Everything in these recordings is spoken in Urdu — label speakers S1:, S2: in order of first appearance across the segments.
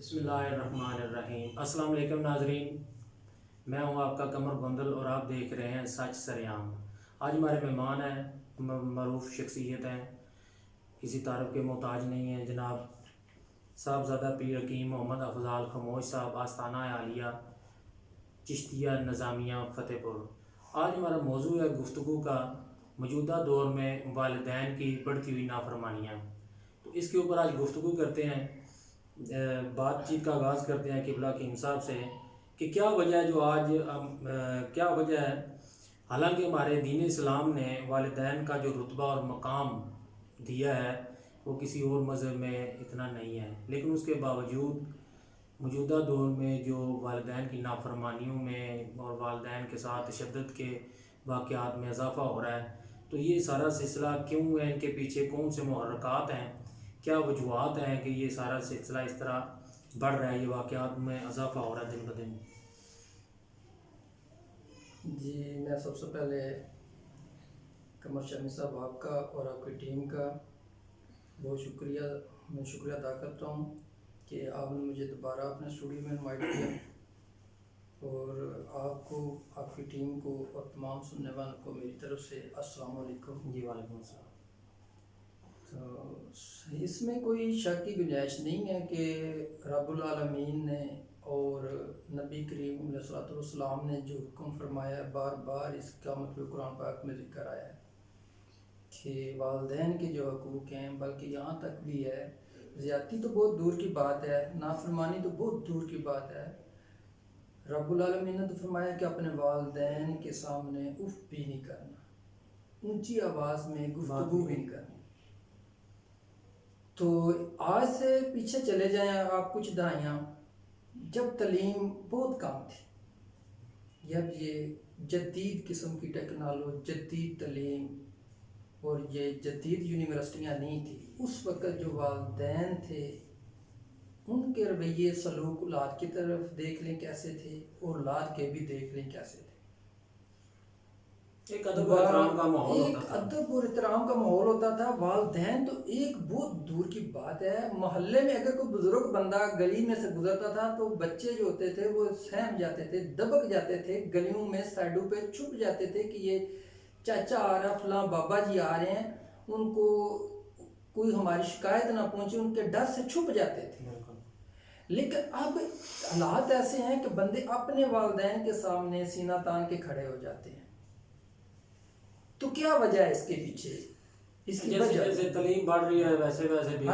S1: بسم اللہ الرحمن الرحیم۔ السلام علیکم ناظرین، میں ہوں آپ کا قمر بندل اور آپ دیکھ رہے ہیں سچ سریام۔ آج ہمارے مہمان ہیں، معروف شخصیت ہیں، کسی تعارف کے محتاج نہیں ہیں، جناب صاحبزادہ پیر حکیم محمد افضال خموش صاحب، آستانہ عالیہ چشتیہ نظامیہ فتح پور۔ آج ہمارا موضوع ہے گفتگو کا، موجودہ دور میں والدین کی بڑھتی ہوئی نافرمانیاں۔ تو اس کے اوپر آج گفتگو کرتے ہیں، بات چیت کا آغاز کرتے ہیں قبلہ کے انصاف سے کہ کیا وجہ ہے جو آج کیا وجہ ہے، حالانکہ ہمارے دین اسلام نے والدین کا جو رتبہ اور مقام دیا ہے وہ کسی اور مذہب میں اتنا نہیں ہے، لیکن اس کے باوجود موجودہ دور میں جو والدین کی نافرمانیوں میں اور والدین کے ساتھ تشدد کے واقعات میں اضافہ ہو رہا ہے۔ تو یہ سارا سلسلہ کیوں ہے، ان کے پیچھے کون سے محرکات ہیں، کیا وجوہات ہیں کہ یہ سارا سلسلہ اس طرح بڑھ رہا ہے، یہ واقعات میں اضافہ ہو رہا ہے دن بدن؟
S2: جی، میں سب سے پہلے قمر شامی صاحب آپ کا اور آپ کی ٹیم کا بہت شکریہ ادا کرتا ہوں کہ آپ نے مجھے دوبارہ اپنے اسٹوڈیو میں انوائٹ کیا، اور آپ کو، آپ کی ٹیم کو اور تمام سننے والوں کو میری طرف سے السلام علیکم۔
S1: جی وعلیکم السلام۔
S2: تو اس میں کوئی شک کی گنجائش نہیں ہے کہ رب العالمین نے اور نبی کریم علیہ الصلوۃ والسلام نے جو حکم فرمایا ہے، بار بار اس کا مطلب قرآن پاک میں ذکر آیا ہے کہ والدین کے جو حقوق ہیں، بلکہ یہاں تک بھی ہے، زیادتی تو بہت دور کی بات ہے، نافرمانی تو بہت دور کی بات ہے، رب العالمین نے تو فرمایا کہ اپنے والدین کے سامنے اف بھی نہیں کرنا، اونچی آواز میں گفتگو بھی نہیں کرنی۔ تو آج سے پیچھے چلے جائیں آپ کچھ دہائیاں، جب تعلیم بہت کم تھی، جب یہ جدید قسم کی ٹیکنالوجی، جدید تعلیم اور یہ جدید یونیورسٹیاں نہیں تھی، اس وقت جو والدین تھے ان کے رویے سلوک اولاد کی طرف دیکھ لیں کیسے تھے، اور اولاد کے بھی دیکھ لیں کیسے تھے۔
S1: ایک ادب و احترام کا ماحول ہوتا
S2: ایک
S1: تھا۔
S2: ادب اور احترام کا ماحول ہوتا تھا۔ والدین تو ایک بہت دور کی بات ہے، محلے میں اگر کوئی بزرگ بندہ گلی میں سے گزرتا تھا تو بچے جو ہوتے تھے وہ سہم جاتے تھے، دبک جاتے تھے، گلیوں میں سائڈوں پہ چھپ جاتے تھے کہ یہ چاچا آ رہا، فلاں بابا جی آ رہے ہیں، ان کو کوئی ہماری شکایت نہ پہنچے، ان کے ڈر سے چھپ جاتے تھے۔ لیکن اب حالات ایسے ہیں کہ بندے اپنے والدین کے سامنے سینہ تان کے کھڑے ہو جاتے ہیں۔ تو کیا وجہ ہے اس کے پیچھے؟ اس کی وجہ
S1: جیسے تعلیم بڑھ رہی ہے ویسے بڑھ رہی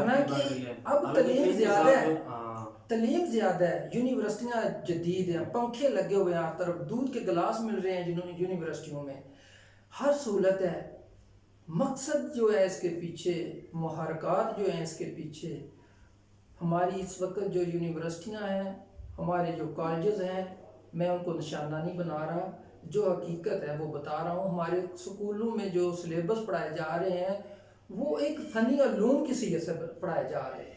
S1: ہے،
S2: اب تعلیم زیادہ ہے، تعلیم زیادہ ہے، یونیورسٹیاں جدید ہیں، پنکھے لگے ہوئے ہیں ہر طرف، دودھ کے گلاس مل رہے ہیں یونیورسٹیوں میں، ہر سہولت ہے۔ مقصد جو ہے اس کے پیچھے، محرکات جو ہیں اس کے پیچھے، ہماری اس وقت جو یونیورسٹیاں ہیں، ہمارے جو کالجز ہیں، میں ان کو نشانہ نہیں بنا رہا، جو حقیقت ہے وہ بتا رہا ہوں۔ ہمارے سکولوں میں جو سلیبس پڑھائے جا رہے ہیں وہ ایک فنی علوم کی صیغے سے پڑھائے جا رہے ہیں،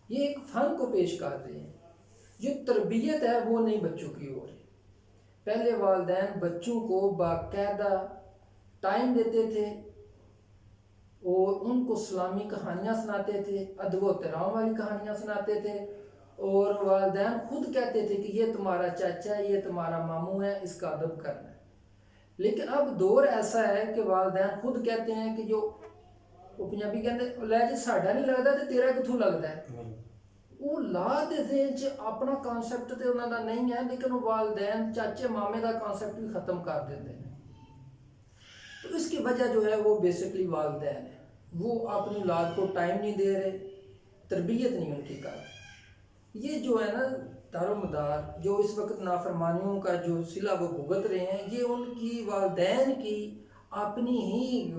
S2: یہ ایک فن کو پیش کر رہے ہیں، جو تربیت ہے وہ نہیں بچوں کی ہو رہی۔ پہلے والدین بچوں کو باقاعدہ ٹائم دیتے تھے اور ان کو اسلامی کہانیاں سناتے تھے، ادب و احترام والی کہانیاں سناتے تھے، اور والدین خود کہتے تھے کہ یہ تمہارا چاچا ہے، یہ تمہارا ماموں ہے، اس کا ادب کرنا ہے۔ لیکن اب دور ایسا ہے کہ والدین خود کہتے ہیں کہ جو وہ پنجابی کہتے لے جی ساڈا نہیں لگتا تو تیرا کتوں لگتا ہے، وہ لا دے ذہن چ اپنا کانسیپٹ تو انہوں کا نہیں ہے، لیکن وہ والدین چاچے مامے کا کانسیپٹ بھی ختم کر دیتے ہیں۔ تو اس کی وجہ جو ہے وہ بیسکلی والدین ہے، وہ اپنی اولاد کو ٹائم نہیں دے رہے، تربیت نہیں ان کی کر رہے۔ یہ جو ہے نا دار و مدار جو اس وقت نافرمانیوں کا جو صلہ وہ بھگت رہے ہیں، یہ ان کی والدین کی اپنی ہی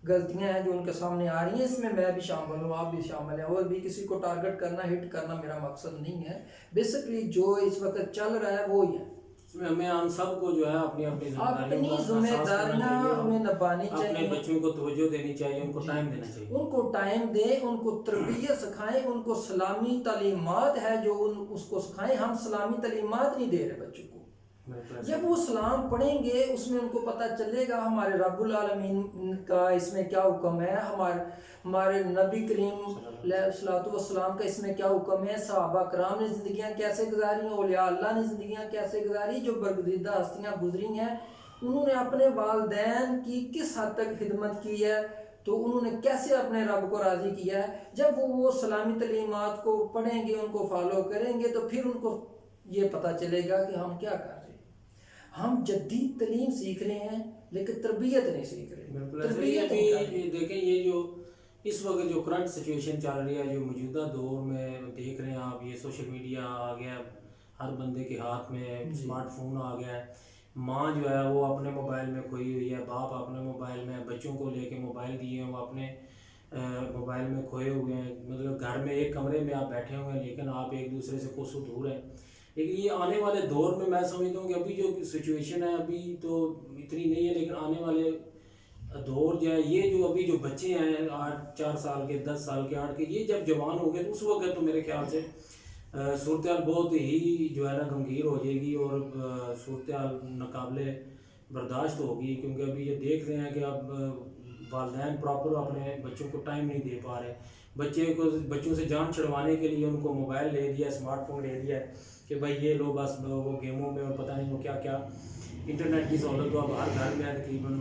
S2: غلطیاں ہیں جو ان کے سامنے آ رہی ہیں۔ اس میں بھی شامل ہوں، آپ بھی شامل ہیں، اور بھی کسی کو ٹارگٹ کرنا، ہٹ کرنا میرا مقصد نہیں ہے۔ بیسکلی جو اس وقت چل رہا ہے وہی ہے۔
S1: ہمیں ہم سب کو جو ہے اپنی
S2: ذمہ داریاں ہمیں نبھانی چاہیے،
S1: اپنے بچوں کو توجہ دینی چاہیے، ان کو ٹائم دینا چاہیے،
S2: ان کو ٹائم دیں، ان کو تربیت سکھائیں، ان کو اسلامی تعلیمات ہے جو اس کو سکھائیں۔ ہم اسلامی تعلیمات نہیں دے رہے بچوں کو، جب وہ سلام پڑھیں گے اس میں ان کو پتہ چلے گا ہمارے رب العالمین کا اس میں کیا حکم ہے، ہمارے نبی کریم علیہ الصلوۃ والسلام کا اس میں کیا حکم ہے، صحابہ کرام نے زندگیاں کیسے گزاری، اولیاء اللہ نے زندگیاں کیسے گزاری، جو برگزیدہ ہستیاں گزری ہیں انہوں نے اپنے والدین کی کس حد تک خدمت کی ہے، تو انہوں نے کیسے اپنے رب کو راضی کیا ہے۔ جب وہ اسلامی تعلیمات کو پڑھیں گے، ان کو فالو کریں گے، تو پھر ان کو یہ پتہ چلے گا کہ ہم کیا کر رہے ہیں۔ ہم جدید تعلیم سیکھ رہے ہیں لیکن تربیت نہیں سیکھ رہے۔
S1: بالکل ایسے دیکھیں یہ جو اس وقت جو کرنٹ سچویشن چل رہی ہے، جو موجودہ دور میں دیکھ رہے ہیں آپ، یہ سوشل میڈیا آ گیا، ہر بندے کے ہاتھ میں اسمارٹ فون آ گیا ہے، ماں جو ہے وہ اپنے موبائل میں کھوئی ہوئی ہے، باپ اپنے موبائل میں، بچوں کو لے کے موبائل دیے ہیں، وہ اپنے موبائل میں کھوئے ہوئے ہیں، مطلب گھر میں ایک کمرے میں آپ بیٹھے ہوئے ہیں لیکن آپ ایک دوسرے سے کوسوں دور ہیں۔ لیکن یہ آنے والے دور میں میں سمجھتا ہوں کہ ابھی جو سچویشن ہے ابھی تو اتنی نہیں ہے، لیکن آنے والے دور جو ہے، یہ جو ابھی جو بچے ہیں 4 سال کے، 10 سال کے، 8 کے، یہ جب جوان ہو گئے تو اس وقت تو میرے خیال سے صورتحال بہت ہی جو ہے نا گمگیر ہو جائے گی، اور صورتحال ناقابل برداشت ہوگی، کیونکہ ابھی یہ دیکھ رہے ہیں کہ اب والدین پراپر اپنے بچوں کو ٹائم نہیں دے پا رہے، بچوں سے جان چھڑوانے کے لیے ان کو موبائل لے دیا، اسمارٹ فون لے دیا کہ بھائی یہ لو بس وہ گیموں میں اور پتہ نہیں وہ کیا کیا، انٹرنیٹ کی سہولت تو اب ہر گھر میں تقریباً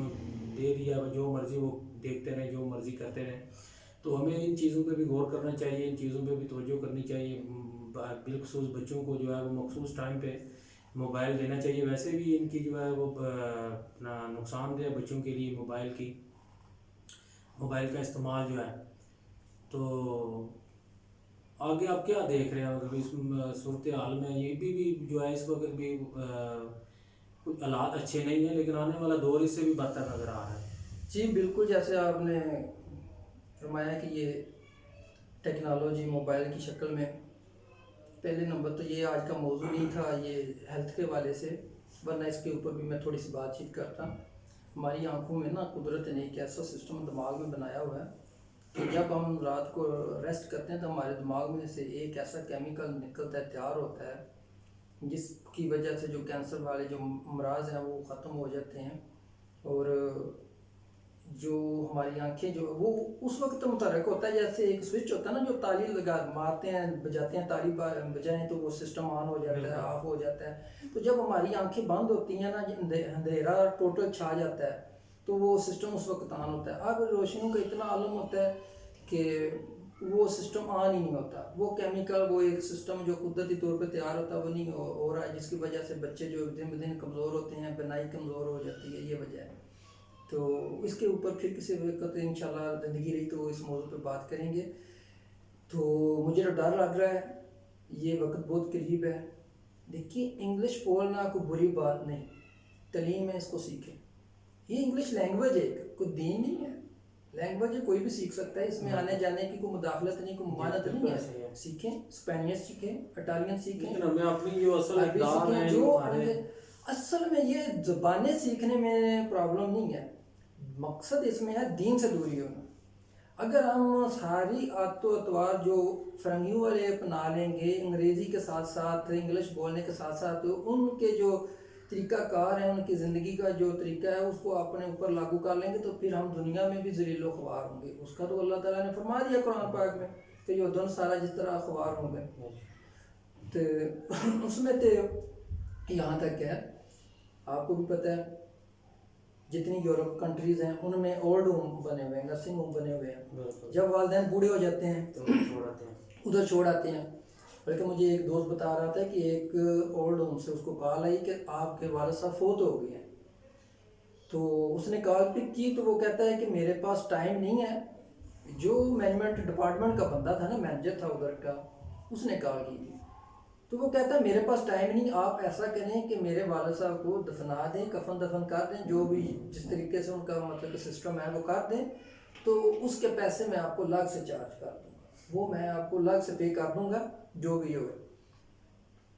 S1: دے دیا، جو مرضی وہ دیکھتے رہیں، جو مرضی کرتے رہیں۔ تو ہمیں ان چیزوں پہ بھی غور کرنا چاہیے، ان چیزوں پہ بھی توجہ کرنی چاہیے، بالخصوص بچوں کو جو ہے وہ مخصوص ٹائم پہ موبائل دینا چاہیے۔ ویسے بھی ان کی جو ہے وہ اپنا نقصان دہ بچوں کے لیے موبائل کا استعمال جو ہے۔ تو آگے آپ کیا دیکھ رہے ہیں مطلب اس صورتحال میں؟ یہ بھی جو ہے اس وقت بھی کچھ حالات اچھے نہیں ہیں، لیکن آنے والا دور اس سے بھی بدتر نظر آ رہا ہے۔
S2: جی بالکل، جیسے آپ نے فرمایا کہ یہ ٹیکنالوجی موبائل کی شکل میں، پہلے نمبر تو یہ آج کا موضوع نہیں تھا یہ ہیلتھ کے حوالے سے، ورنہ اس کے اوپر بھی میں تھوڑی سی بات چیت کرتا۔ ہماری آنکھوں میں نا قدرت نے ایک ایسا سسٹم دماغ میں بنایا ہوا ہے کہ جب ہم رات کو ریسٹ کرتے ہیں تو ہمارے دماغ میں سے ایک ایسا کیمیکل نکلتا ہے، تیار ہوتا ہے، جس کی وجہ سے جو کینسر والے جو امراض ہیں وہ ختم ہو جاتے ہیں، اور جو ہماری آنکھیں جو وہ اس وقت متحرک ہوتا ہے، جیسے ایک سوئچ ہوتا ہے نا جو تالی مارتے ہیں، بجاتے ہیں، تالی بجائیں تو وہ سسٹم آن ہو جاتا ہے، آف ہو جاتا ہے۔ تو جب ہماری آنکھیں بند ہوتی ہیں نا، اندھیرا ٹوٹل چھا جاتا ہے، تو وہ سسٹم اس وقت آن ہوتا ہے۔ اب روشنیوں کا اتنا عالم ہوتا ہے کہ وہ سسٹم آن ہی نہیں ہوتا، وہ کیمیکل، وہ ایک سسٹم جو قدرتی طور پہ تیار ہوتا ہے وہ نہیں ہو رہا ہے، جس کی وجہ سے بچے جو دن بدن کمزور ہوتے ہیں، بینائی کمزور ہو جاتی ہے، یہ وجہ ہے۔ تو اس کے اوپر پھر کسی وقت انشاءاللہ زندگی رہی تو اس موضوع پہ بات کریں گے۔ تو مجھے تو ڈر لگ رہا ہے، یہ وقت بہت قریب ہے۔ دیکھیے انگلش بولنا کوئی بری بات نہیں، تعلیم میں اس کو سیکھیں، یہ انگلش لینگویج ہے، کوئی دین نہیں ہے، لینگویج ہے، کوئی بھی سیکھ سکتا ہے، اس میں آنے جانے کی کوئی مداخلت نہیں، کوئی ممانعت نہیں ہے۔ سیکھیں، اسپینش سیکھیں، اٹالین سیکھیں،
S1: لیکن ہمیں اپنی جو اصل اقدار ہیں
S2: جو اصل میں یہ زبانیں سیکھنے میں پرابلم نہیں ہے، مقصد اس میں ہے دین سے دوری ہونا۔ اگر ہم ساری عادت و اطوار جو فرنگیوں والے اپنا لیں گے، انگریزی کے ساتھ ساتھ انگلش بولنے کے ساتھ ساتھ ان کے جو طریقہ کار ہیں، ان کی زندگی کا جو طریقہ ہے اس کو اپنے اوپر لاگو کر لیں گے، تو پھر ہم دنیا میں بھی ذلیل و خوار ہوں گے۔ اس کا تو اللہ تعالیٰ نے فرما دیا قرآن پاک میں کہ جو دن سارا جس طرح خوار ہوں گے، تو اس میں تو یہاں تک ہے، آپ کو بھی پتہ ہے جتنی یورپ کنٹریز ہیں ان میں اولڈ ہوم بنے ہوئے ہیں، نرسنگ ہوم بنے ہوئے ہیں، جب والدین بوڑھے ہو جاتے ہیں تو ادھر چھوڑ آتے ہیں۔ بلکہ مجھے ایک دوست بتا رہا تھا کہ ایک اولڈ ہوم سے اس کو کال آئی کہ آپ کے والد صاحب فوت ہو گئے ہیں، تو اس نے کال پک کی تو وہ کہتا ہے کہ میرے پاس ٹائم نہیں ہے۔ جو مینجمنٹ ڈپارٹمنٹ کا بندہ تھا نا، مینیجر تھا ادھر کا، اس نے کال کی تھی، تو وہ کہتا ہے میرے پاس ٹائم نہیں، آپ ایسا کریں کہ میرے والد صاحب کو دفنا دیں، کفن دفن کر دیں، جو بھی جس طریقے سے ان کا مطلب کہ سسٹم ہے وہ کر دیں، تو اس کے پیسے میں آپ کو الگ سے چارج کر دوں گا، وہ میں آپ کو الگ سے پے کر دوں گا جو بھی ہوئے۔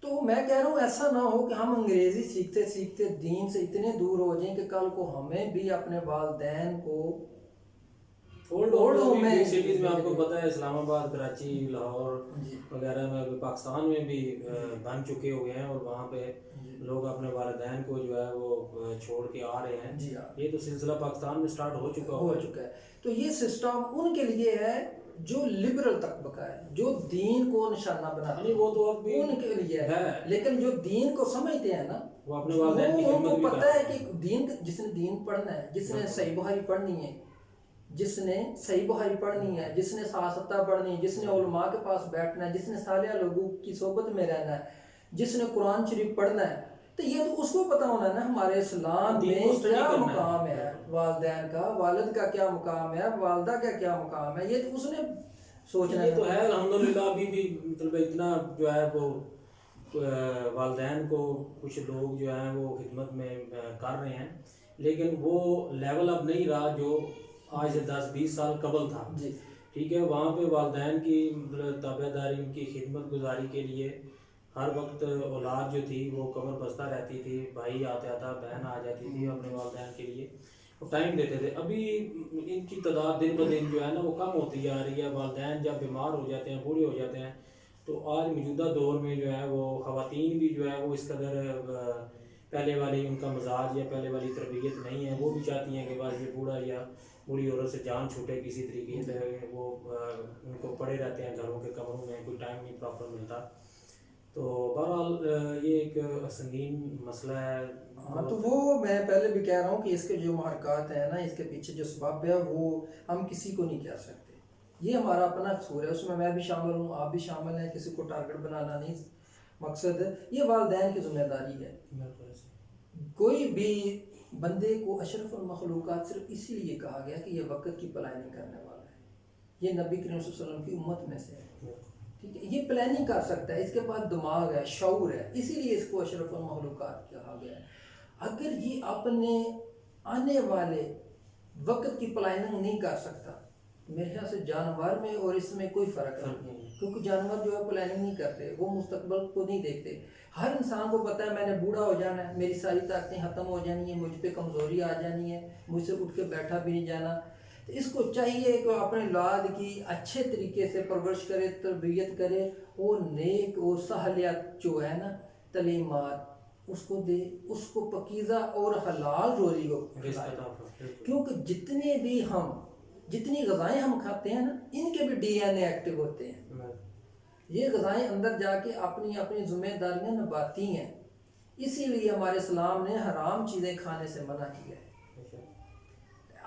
S2: تو میں کہہ رہا ہوں ایسا نہ ہو کہ ہم انگریزی سیکھتے سیکھتے دین سے اتنے دور ہو جائیں کہ کل کو ہمیں بھی اپنے والدین کو
S1: اولڈ ہوم میں سٹیز میں آپ کو پتہ ہے اسلام آباد، کراچی، لاہور وغیرہ میں پاکستان میں بھی بن چکے ہوئے ہیں، اور وہاں پہ لوگ اپنے والدین کو جو ہے وہ چھوڑ کے آ رہے ہیں.
S2: جی ہاں،
S1: یہ تو سلسلہ پاکستان میں سٹارٹ ہو چکا
S2: ہو چکا ہے. تو یہ سسٹم ان کے لیے ہے جو لبرل طبقہ ہے، جو دین کو نشانہ بناتے ہیں،
S1: وہ تو اب بھی
S2: ان کے لیے
S1: ہے.
S2: لیکن جو دین کو سمجھتے ہیں نا،
S1: وہ اپنے والدین کی
S2: ان
S1: خدمت
S2: کو
S1: بھی
S2: پتہ
S1: کرتے
S2: ہے
S1: ہیں.
S2: کہ دین، جس نے دین پڑھنا ہے، جس نے صحیح بخاری پڑھنی ہے، جس نے صحیح بخاری پڑھنی ہے، جس نے سیاستہ پڑھنی ہے، جس نے علماء کے پاس بیٹھنا ہے، جس نے صالح لوگوں کی صحبت میں رہنا ہے، جس نے قرآن شریف پڑھنا ہے، تو یہ تو اس کو پتہ ہونا ہے نا ہمارے اسلام میں کیا مقام ہے والدین کا، والد کا کیا مقام ہے، والدہ کا کیا مقام ہے، یہ تو اس نے سوچنا ہے.
S1: یہ تو ہے الحمدللہ. ابھی بھی مطلب اتنا جو ہے وہ والدین کو کچھ لوگ جو ہیں وہ خدمت میں کر رہے ہیں، لیکن وہ لیول اب نہیں رہا جو آج سے 10-20 سال قبل تھا.
S2: جی
S1: ٹھیک ہے، وہاں پہ والدین کی تابع داری، ان کی خدمت گزاری کے لیے ہر وقت اولاد جو تھی وہ کمر بستہ رہتی تھی، بھائی آتا تھا، بہن آ جاتی تھی، اپنے والدین کے لیے وہ ٹائم دیتے تھے. ابھی ان کی تعداد دن بدن جو ہے نا وہ کم ہوتی جا رہی ہے. والدین جب بیمار ہو جاتے ہیں، بوڑھے ہو جاتے ہیں، تو آج موجودہ دور میں جو ہے وہ خواتین بھی جو ہے وہ اس قدر پہلے والی ان کا مزاج یا پہلے والی تربیت نہیں ہے. وہ بھی چاہتی ہیں کہ بس یہ بوڑھا یا بوڑھی عورت سے جان چھوٹے کسی طریقے سے. وہ ان کو پڑے رہتے ہیں گھروں کے کمروں میں، کوئی ٹائم نہیں پراپر ملتا. تو بہرحال یہ ایک سنگین مسئلہ ہے.
S2: ہاں، تو وہ میں پہلے بھی کہہ رہا ہوں کہ اس کے جو محرکات ہیں نا، اس کے پیچھے جو سبب ہے وہ ہم کسی کو نہیں کہہ سکتے. یہ ہمارا اپنا قصور ہے، اس میں بھی شامل ہوں، آپ بھی شامل ہیں. کسی کو ٹارگٹ بنانا نہیں مقصد ہے. یہ والدین کی ذمہ داری ہے. کوئی بھی بندے کو اشرف المخلوقات صرف اسی لیے کہا گیا کہ یہ وقت کی پلاننگ کرنے والا ہے. یہ نبی کریم صلی اللہ علیہ وسلم کی امت میں سے ہے. ٹھیک ہے، یہ پلاننگ کر سکتا ہے، اس کے پاس دماغ ہے، شعور ہے، اسی لیے اس کو اشرف المخلوقات کہا گیا ہے. اگر یہ اپنے آنے والے وقت کی پلاننگ نہیں کر سکتا، میرے خیال سے جانور میں اور اس میں کوئی فرق نہیں ہے. کیونکہ جانور جو ہے پلاننگ نہیں کرتے، وہ مستقبل کو نہیں دیکھتے. ہر انسان کو پتہ ہے میں نے بوڑھا ہو جانا ہے، میری ساری طاقتیں ختم ہو جانی ہیں، مجھ پہ کمزوری آ جانی ہے، مجھ سے اٹھ کے بیٹھا بھی نہیں جانا. تو اس کو چاہیے کہ اپنے اولاد کی اچھے طریقے سے پرورش کرے، تربیت کرے، اور نیک اور سہولیات جو ہے نا، تعلیمات اس کو دے، اس کو پاکیزہ اور حلال روزی کو کھلائے. کیونکہ جتنی غذائیں ہم کھاتے ہیں نا، ان کے بھی ڈی این اے ایکٹیو ہوتے ہیں. یہ غذائیں اندر جا کے اپنی اپنی ذمہ داریاں نبھاتی ہیں. اسی لیے ہمارے اسلام نے حرام چیزیں کھانے سے منع کیا ہے.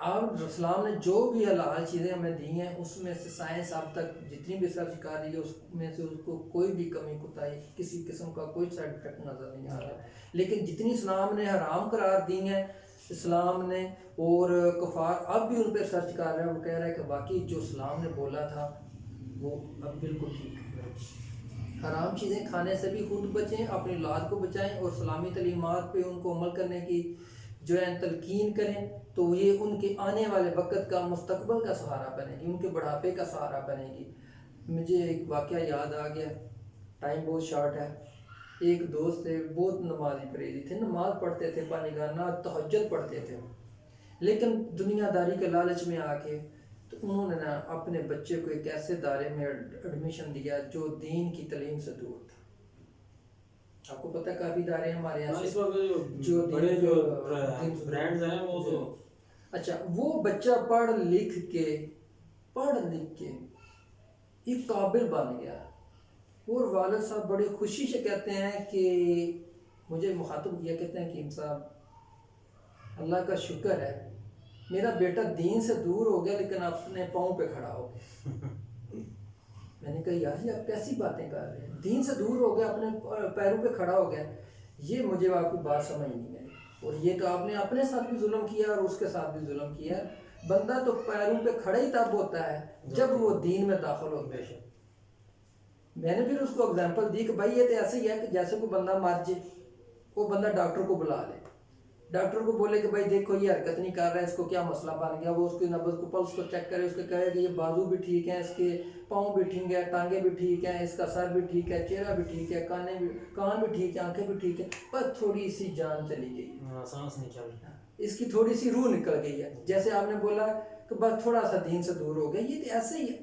S2: اور اسلام نے جو بھی حلال چیزیں ہمیں دی ہیں، اس میں سے سائنس اب تک جتنی بھی سرچ کر رہی ہے، اس میں سے اس کو کوئی بھی کمی کوتاہی، کسی قسم کا کوئی سائڈ افیکٹ نظر نہیں آ رہا. لیکن جتنی اسلام نے حرام قرار دی ہیں اسلام نے، اور کفار اب بھی ان پہ سرچ کر رہے ہیں، وہ کہہ رہے ہیں کہ باقی جو اسلام نے بولا تھا وہ اب بالکل ٹھیک ہے. حرام چیزیں کھانے سے بھی خود بچیں، اپنی اولاد کو بچائیں، اور اسلامی تعلیمات پہ ان کو عمل کرنے کی جو ہے تلقین کریں. تو یہ ان کے آنے والے وقت کا، مستقبل کا سہارا بنے گی، ان کے بڑھاپے کا سہارا بنے گی. مجھے ایک واقعہ یاد آ گیا، ٹائم بہت شارٹ ہے. ایک دوست تھے، بہت نمازی پریزی تھے، نماز پڑھتے تھے، پانچ تہجد پڑھتے تھے، لیکن دنیا داری کے لالچ میں آ کے تو انہوں نے نا اپنے بچے کو ایک ایسے ادارے میں ایڈمیشن دیا جو دین کی تعلیم سے دور تھا. آپ کو پتہ ہے کافی ادارے ہمارے یہاں
S1: اس وقت جو بڑے جو برانڈز ہیں وہ تو
S2: اچھا، وہ بچہ پڑھ لکھ کے ایک قابل بن گیا. اور والد صاحب بڑے خوشی سے کہتے ہیں کہ مجھے مخاطب کیا، کہتے ہیں کہ صاحب اللہ کا شکر ہے میرا بیٹا دین سے دور ہو گیا لیکن اپنے پاؤں پہ کھڑا ہو گیا. میں نے کہا یار یہ آپ کیسی باتیں کر رہے ہیں، دین سے دور ہو گیا اپنے پیروں پہ کھڑا ہو گیا. یہ مجھے آپ کی بات سمجھ نہیں آئی. اور یہ تو آپ نے اپنے ساتھ بھی ظلم کیا اور اس کے ساتھ بھی ظلم کیا. بندہ تو پیروں پہ کھڑا ہی تب ہوتا ہے جب وہ دین میں داخل ہوتا ہے. میں نے پھر اس کو اگزامپل دی کہ بھائی یہ تو ایسے ہی ہے کہ جیسے کوئی بندہ مر جائے، وہ بندہ ڈاکٹر کو بلا لے، ڈاکٹر کو بولے کہ بھائی دیکھو یہ حرکت نہیں کر رہا ہے، اس کو کیا مسئلہ بن گیا. وہ اس کی نبض کو، پلس کو چیک کرے، اس کو کہے کہ یہ بازو بھی ٹھیک ہیں، اس کے پاؤں بھی ٹھیک ہیں، ٹانگیں بھی ٹھیک ہیں، اس کا سر بھی ٹھیک ہے، چہرہ بھی ٹھیک ہے، کان بھی ٹھیک ہے، آنکھیں بھی ٹھیک ہے، پر تھوڑی سی جان چلی گئی،
S1: سانس نہیں چل رہا،
S2: اس کی تھوڑی سی روح نکل گئی ہے. جیسے آپ نے بولا کہ بس تھوڑا سا دین سے دور ہو گیا، یہ تو ایسے ہی ہے.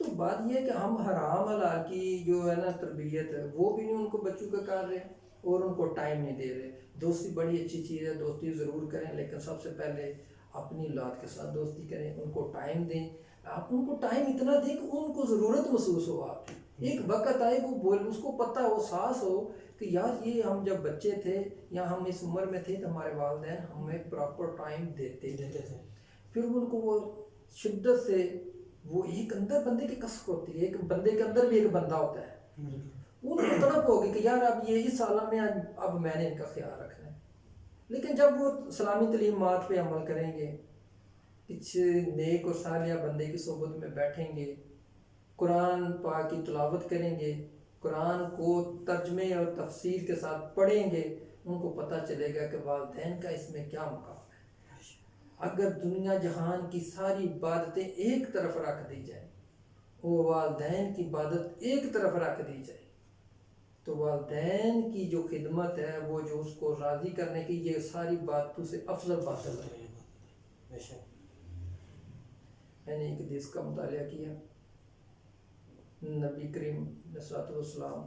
S2: تو بات یہ ہے کہ ہم حرام حلال کی جو ہے نا تربیت ہے وہ بھی نہیں ان کو بچوں کا کر رہے ہیں. اور ان کو ٹائم نہیں دے رہے. دوستی بڑی اچھی چیز ہے, دوستی ضرور کریں, لیکن سب سے پہلے اپنی اولاد کے ساتھ دوستی کریں, ان کو ٹائم دیں. آپ ان کو ٹائم اتنا دیں کہ ان کو ضرورت محسوس ہو آپ کی. ایک وقت آئے وہ اس کو پتہ ہو, احساس ہو کہ یار یہ ہم جب بچے تھے یا ہم اس عمر میں تھے تو ہمارے والدین ہمیں پراپر ٹائم دیتے تھے. پھر ان کو وہ شدت سے وہ ایک اندر بندے کی کسک ہوتی ہے, ایک بندے کے اندر بھی ایک بندہ ہوتا ہے, ان کو تڑپ ہوگی کہ یار اب یہ اس عالم میں اب میں نے ان کا خیال رکھنا ہے. لیکن جب وہ اسلامی تعلیمات پہ عمل کریں گے, کچھ نیک اور صالح بندے کی صحبت میں بیٹھیں گے, قرآن پاک کی تلاوت کریں گے, قرآن کو ترجمے اور تفسیر کے ساتھ پڑھیں گے, ان کو پتہ چلے گا کہ والدین کا اس میں کیا مقام ہے. اگر دنیا جہان کی ساری عبادتیں ایک طرف رکھ دی جائیں, وہ والدین کی عبادت ایک طرف رکھ دی جائے, تو والدین کی جو خدمت ہے, وہ جو اس کو راضی کرنے کی, یہ ساری باتوں سے افضل بات ہے. میں نے ایک حدیث کا مطالعہ کیا, نبی کریم علیہ الصلوۃ والسلام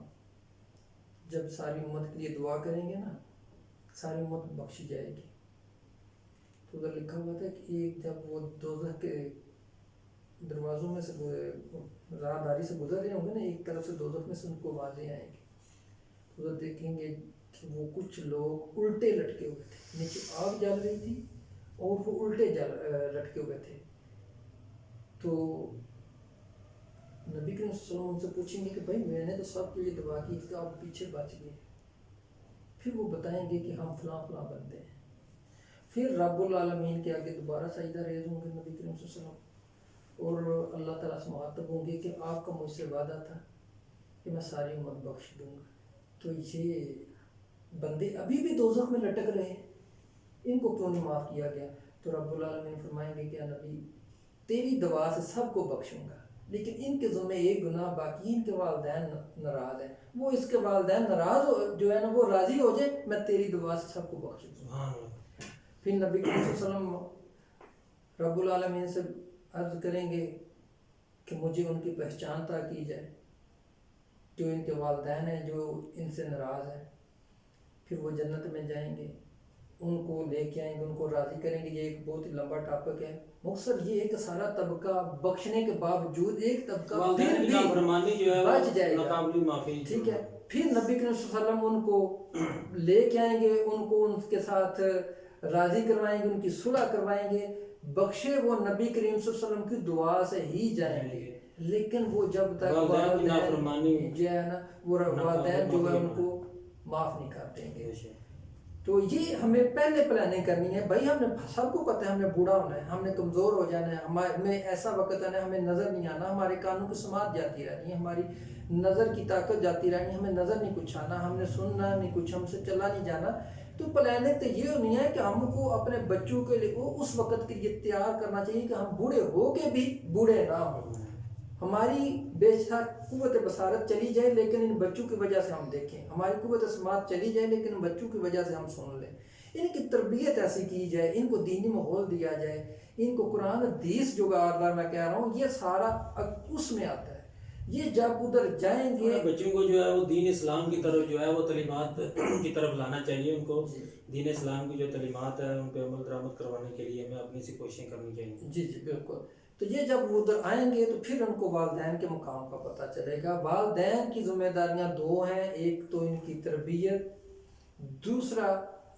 S2: جب ساری امت کے لیے دعا کریں گے نا, ساری امت بخشی جائے گی. تو ادھر لکھا ہوا تھا کہ ایک جب وہ دوزخ کے دروازوں میں سے راہداری سے گزر رہے ہوں گے نا, ایک طرف سے دوزخ میں سے ان کو آوازیں آئیں گی, تو ادھر دیکھیں گے کہ وہ کچھ لوگ الٹے لٹکے ہوئے تھے, نیچے آگ جل رہی تھی اور وہ الٹے لٹکے ہوئے تھے. تو نبی کریم صلی اللہ علیہ وسلم ان سے پوچھیں گے کہ بھائی میں نے تو سب کے لیے دعا کی تھی, آپ پیچھے بچ گئے. پھر وہ بتائیں گے کہ ہم فلاں فلاں بندے ہیں. پھر رب العالمین کے آگے دوبارہ سجدہ ریز ہوں گے نبی کریم صلی اللہ علیہ وسلم, اور اللہ تعالیٰ سے مخاطب ہوں گے کہ آپ کا مجھ سے وعدہ تھا کہ میں ساری امت بخش دوں گا, تو یہ بندے ابھی بھی دوزخ میں لٹک رہے ہیں, ان کو کیوں نہیں معاف کیا گیا؟ تو رب العالمین فرمائیں گے کہ نبی تیری دعا سے سب کو بخشوں گا, لیکن ان کے ذمہ ایک گناہ باقی, ان کے والدین ناراض ہیں, وہ اس کے والدین ناراض جو ہے نا وہ راضی ہو جائے, میں تیری دعا سے سب کو بخش دوں گا. پھر نبی کریم صلی اللہ علیہ وسلم رب العالمین سے عرض کریں گے کہ مجھے ان کی پہچان عطا کی جائے, جو ان کے والدین ہیں جو ان سے ناراض ہیں. پھر وہ جنت میں جائیں گے, ان کو لے کے آئیں گے, ان کو راضی کریں گے. یہ ایک بہت ہی لمبا ٹاپک ہے مختصر, یہ ایک سارا طبقہ بخشنے کے باوجود ایک طبقہ پھر بھی بچ جائے گا, ٹھیک ہے. پھر نبی کریم صلی اللہ علیہ وسلم ان کو لے کے آئیں گے, ان کو ان کے ساتھ راضی کروائیں گے, ان کی صلح کروائیں گے, بخشے وہ نبی کریم صلی اللہ علیہ وسلم کی دعا سے ہی جائیں گے. لیکن وہ جب تک والدین جو ہے نا, وہ والدین جو ہے ان کو معاف نہیں کر دیں گے. تو یہ ہمیں پہلے پلاننگ کرنی ہے. بھائی ہم نے سب کو پتہ ہے ہم نے بوڑھا ہونا ہے, ہم نے کمزور ہو جانا ہے, ہمیں ایسا وقت آنا ہے ہمیں نظر نہیں آنا, ہمارے کانوں کی سماعت جاتی رہنی ہے, ہماری نظر کی طاقت جاتی رہنی ہے, ہمیں نظر نہیں کچھ آنا, ہم نے سننا نہیں کچھ, ہم سے چلا نہیں جانا. تو پلاننگ تو یہ ہونی ہے کہ ہم کو اپنے بچوں کے لیے اس وقت کے لیے تیار کرنا چاہیے کہ ہم بوڑھے ہو کے بھی بوڑھے نہ ہوں. ہماری بے شک قوت بصارت چلی جائے لیکن ان بچوں کی وجہ سے ہم دیکھیں, ہماری قوت سماعت چلی جائے لیکن ان بچوں کی وجہ سے ہم سن لیں. ان کی تربیت ایسی کی جائے, ان کو دینی ماحول دیا جائے, ان کو قرآن حدیث جو بار بار میں کہہ رہا ہوں یہ سارا اس میں آتا ہے. یہ جب ادھر جائیں گے
S1: بچوں کو جو ہے وہ دین اسلام کی طرف جو ہے وہ تعلیمات کی طرف لانا چاہیے, ان کو دین اسلام کی جو تعلیمات ہے ان پہ عمل درآمد کروانے کے لیے ہمیں اپنی سی کوششیں کرنی چاہیے.
S2: جی بالکل. تو یہ جب وہ ادھر آئیں گے تو پھر ان کو والدین کے مقام کا پتہ چلے گا. والدین کی ذمہ داریاں دو ہیں, ایک تو ان کی تربیت, دوسرا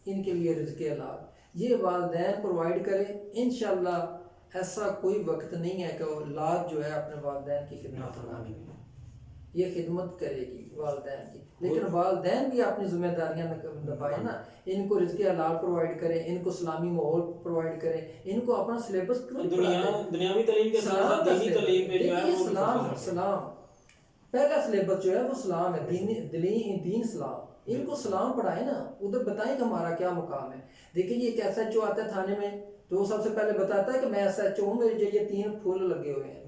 S2: ان کے لیے رزق حلال. یہ والدین پرووائڈ کریں. انشاءاللہ ایسا کوئی وقت نہیں ہے کہ اولاد جو ہے اپنے والدین کی خدمت نہ کرے, یہ خدمت کرے گی والدین کی, لیکن والدین بھی اپنی ذمہ داریاں نبھائیں نا. ان کو رزق حلال پرووائڈ کریں, ان کو اسلامی ماحول پرووائڈ کریں, ان کو اپنا سلیبس
S1: دنیاوی تعلیم کے ساتھ ساتھ دینی تعلیم پہ جو ہے
S2: اسلام پہلا سلیبس جو ہے وہ اسلام ہے, دین اسلام. ان کو سلام پڑھائیں نا, ادھر بتائیں کہ ہمارا کیا مقام ہے. دیکھیں یہ ایک ایس ایچ او آتا ہے تھانے میں تو وہ سب سے پہلے بتاتا ہے کہ میں ایس ایچ او ہوں, میرے جو یہ 3 پھول لگے ہوئے ہیں.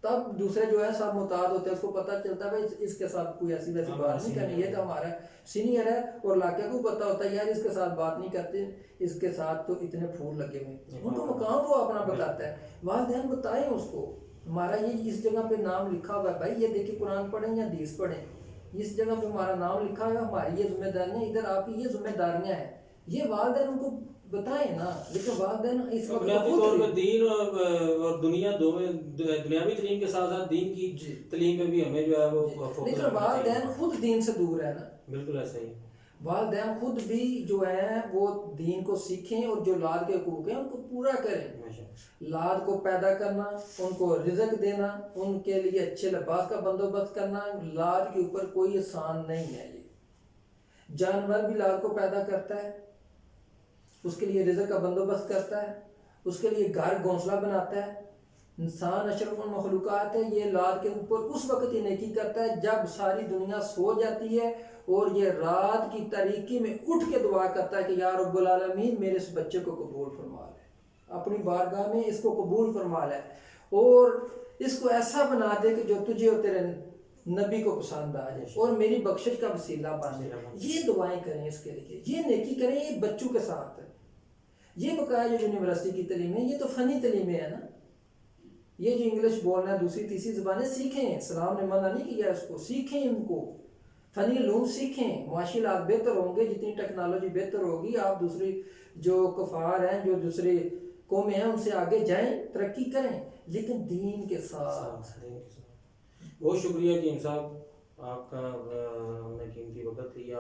S2: تب دوسرے جو ہے سب محتاط ہوتے ہیں, اس کو پتہ چلتا ہے بھائی اس کے ساتھ کوئی ایسی ویسی بات نہیں کرنی, یہ تو ہمارا سینئر ہے. اور علاقے کو پتہ ہوتا ہے یار اس کے ساتھ بات نہیں کرتے, اس کے ساتھ تو اتنے پھول لگے ہوئے ہیں. ان کو مقام وہ اپنا بتاتا ہے. والدین بتائیں اس کو ہمارا یہ اس جگہ پہ نام لکھا ہوا ہے, بھائی یہ دیکھیں قرآن پڑھیں یا حدیث پڑھیں, اس جگہ پہ ہمارا نام لکھا ہے، ہماری یہ ذمہ داریاں، ادھر آپ کی یہ ذمہ داریاں ہیں، یہ والدین ان کو بتائیں نا. لیکن والدین اس وقت
S1: بنیادی طور پہ دین اور دنیا دونوں، دنیاوی تعلیم کے ساتھ ساتھ دین کی تعلیم میں بھی ہمیں جو ہے وہ فوکس
S2: لیکن
S1: کرنا چاہیے.
S2: والدین خود دین سے دور ہے نا.
S1: بالکل ایسا ہی.
S2: والدین خود بھی جو ہیں وہ دین کو سیکھیں اور جو اولاد کے حقوق ہیں ان کو پورا کریں. اولاد کو پیدا کرنا، ان کو رزق دینا، ان کے لیے اچھے لباس کا بندوبست کرنا اولاد کے اوپر کوئی آسان نہیں ہے. یہ جانور بھی اولاد کو پیدا کرتا ہے، اس کے لیے رزق کا بندوبست کرتا ہے، اس کے لیے گھر گھونسلہ بناتا ہے. انسان اشرف المخلوقات ہے، یہ اولاد کے اوپر اس وقت ہی نیکی کرتا ہے جب ساری دنیا سو جاتی ہے اور یہ رات کی تاریکی میں اٹھ کے دعا کرتا ہے کہ یا رب العالمین میرے اس بچے کو قبول فرما لے، اپنی بارگاہ میں اس کو قبول فرما لے اور اس کو ایسا بنا دے کہ جو تجھے اور تیرے نبی کو پسند آ جائے اور میری بخشش کا وسیلہ بن جائے. یہ دعائیں کریں اس کے لیے، یہ نیکی کریں یہ بچوں کے ساتھ. یہ بقایا جو یونیورسٹی کی تعلیم ہے یہ تو فنی تعلیمیں ہیں نا. یہ جو انگلش بولنا ہے دوسری تیسری زبانیں سیکھیں، اسلام نے منع نہیں کیا اس کو، سیکھیں ان کو، فنی علوم سیکھیں. معاشی حالات بہتر ہوں گے جتنی ٹیکنالوجی بہتر ہوگی. آپ دوسری جو کفار ہیں جو دوسری قومیں ہیں ان سے آگے جائیں، ترقی کریں لیکن دین کے ساتھ.
S1: بہت شکریہ جیم صاحب، آپ کا ہم نے قیمتی وقت لیا.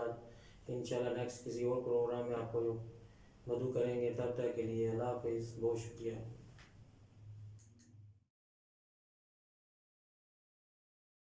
S1: انشاءاللہ نیکسٹ کسی اور پروگرام میں آپ کو مدعو کریں گے. تب تک کے لیے اللہ حافظ، بہت شکریہ.